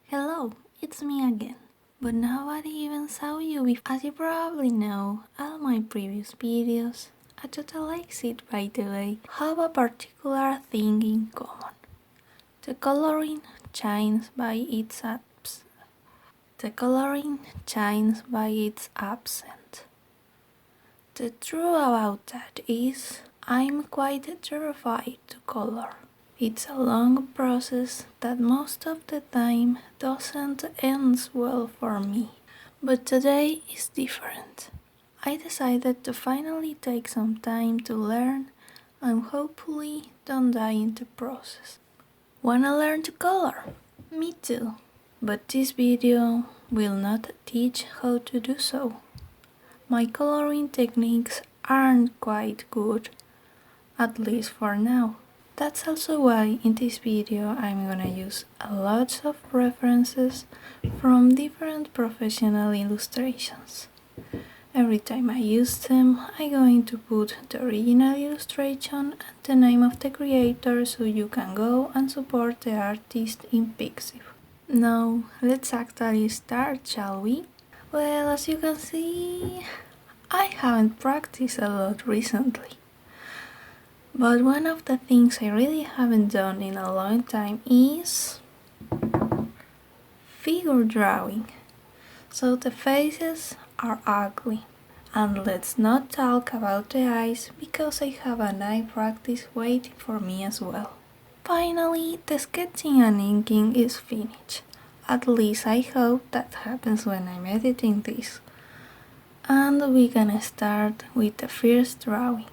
Hello, it's me again. But nobody even saw you before. As you probably know, all my previous videos, a total exit by the way, have a particular thing in common. The coloring shines by its absence. The coloring shines by its absence. The truth about that is, I'm quite terrified to color. It's a long process that most of the time doesn't end well for me. But today is different. I decided to finally take some time to learn and hopefully don't die in the process. Wanna learn to color? Me too. But this video will not teach how to do so. My coloring techniques aren't quite good, at least for now. That's also why in this video I'm gonna use a lot of references from different professional illustrations. Every time I use them, I'm going to put the original illustration and the name of the creator so you can go and support the artist in Pixiv. Now, let's actually start, shall we? Well, as you can see, I haven't practiced a lot recently. But one of the things I really haven't done in a long time is figure drawing. So the faces are ugly. And let's not talk about the eyes because I have an eye practice waiting for me as well. Finally, the sketching and inking is finished. At least I hope that happens when I'm editing this. And we're gonna start with the first drawing.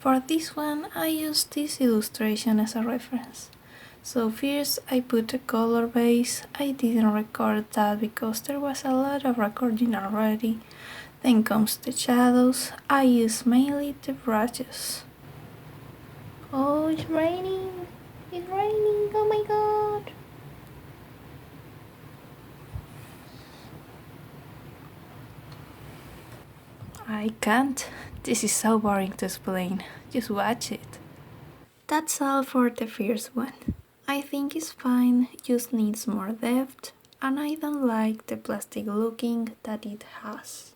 For this one, I used this illustration as a reference. So first I put a color base. I didn't record that because there was a lot of recording already. Then comes the shadows. I use mainly the brushes. Oh, it's raining! It's raining! Oh my god! I can't. This is so boring to explain. Just watch it. That's all for the first one. I think it's fine, just needs more depth, and I don't like the plastic looking that it has.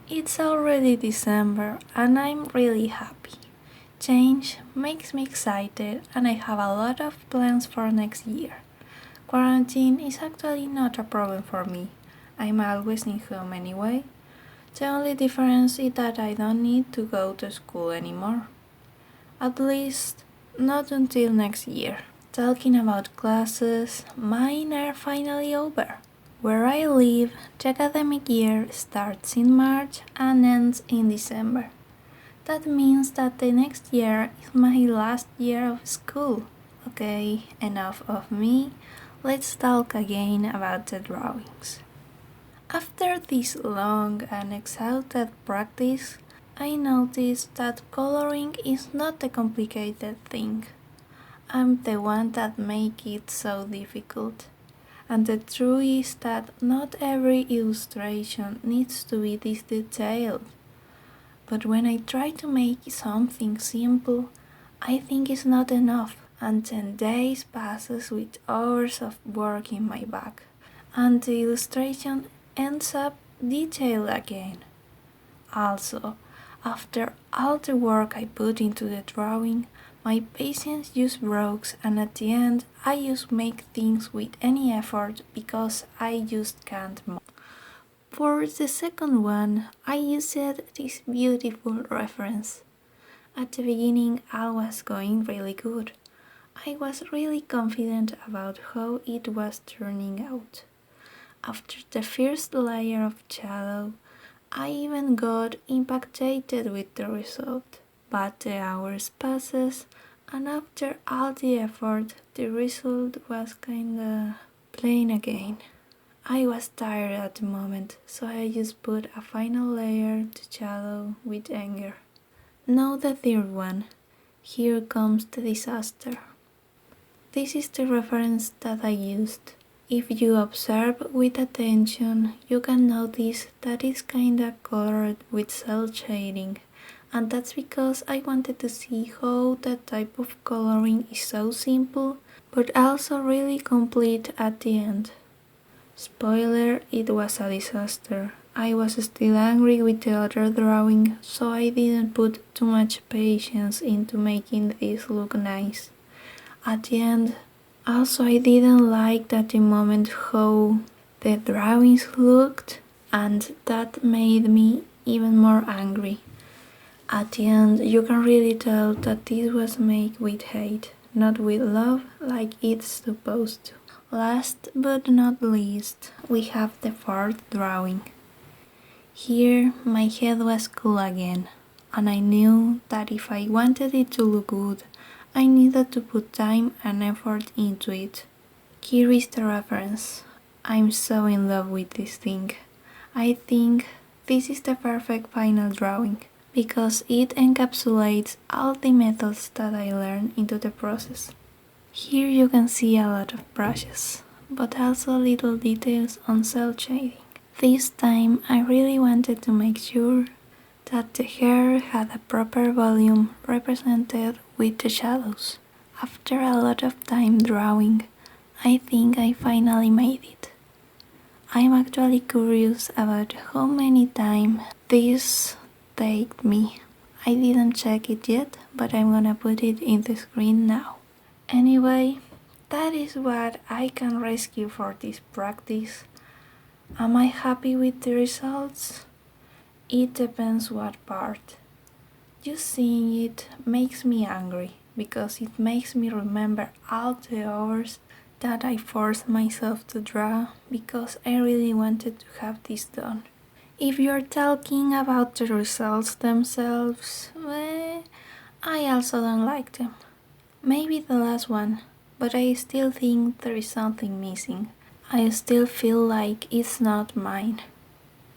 It's already December and I'm really happy. Change makes me excited and I have a lot of plans for next year. Quarantine is actually not a problem for me. I'm always in home anyway. The only difference is that I don't need to go to school anymore. At least, not until next year. Talking about classes, mine are finally over. Where I live, the academic year starts in March and ends in December. That means that the next year is my last year of school. Okay, enough of me. Let's talk again about the drawings. After this long and exhausted practice, I noticed that coloring is not a complicated thing. I'm the one that makes it so difficult. And the truth is that not every illustration needs to be this detailed. But when I try to make something simple, I think it's not enough. And 10 days passes with hours of work in my back. And the illustration ends up detailed again. Also, after all the work I put into the drawing, my patience just broke and at the end I just make things with any effort because I just can't more. For the second one, I used this beautiful reference. At the beginning all was going really good. I was really confident about how it was turning out. After the first layer of shadow, I even got impacted with the result. But the hours passes and after all the effort, the result was kinda plain again. I was tired at the moment, so I just put a final layer to shadow with anger. Now the third one. Here comes the disaster. This is the reference that I used. If you observe with attention, you can notice that it's kinda colored with cel shading, And that's because I wanted to see how that type of coloring is so simple, but also really complete at the end. Spoiler, it was a disaster. I was still angry with the other drawing, so I didn't put too much patience into making this look nice. At the end, also I didn't like at the moment how the drawings looked, and that made me even more angry. At the end, you can really tell that this was made with hate, not with love like it's supposed to. Last but not least, we have the fourth drawing. Here, my head was cool again, and I knew that if I wanted it to look good, I needed to put time and effort into it. Here is the reference. I'm so in love with this thing. I think this is the perfect final drawing, because it encapsulates all the methods that I learned into the process. Here you can see a lot of brushes, but also little details on cel shading. This time I really wanted to make sure that the hair had a proper volume represented with the shadows. After a lot of time drawing, I think I finally made it. I'm actually curious about how many times this take me. I didn't check it yet, but I'm gonna put it in the screen now. Anyway, that is what I can rescue for this practice. Am I happy with the results? It depends what part. Just seeing it makes me angry, because it makes me remember all the hours that I forced myself to draw because I really wanted to have this done. If you're talking about the results themselves, I also don't like them. Maybe the last one, but I still think there is something missing. I still feel like it's not mine.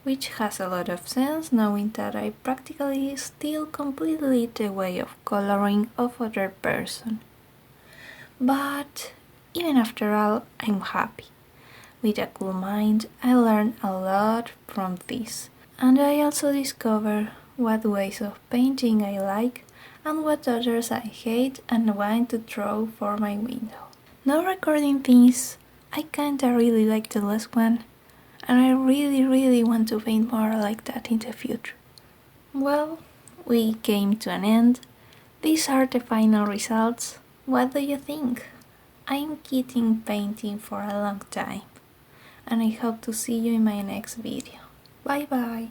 Which has a lot of sense knowing that I practically steal completely the way of coloring of other person. But even after all, I'm happy. With a cool mind, I learned a lot from this, and I also discovered what ways of painting I like and what others I hate and want to throw for my window. Now recording things, I kinda really like the last one, and I really want to paint more like that in the future. Well, we came to an end. These are the final results. What do you think? I'm keeping painting for a long time, and I hope to see you in my next video. Bye bye!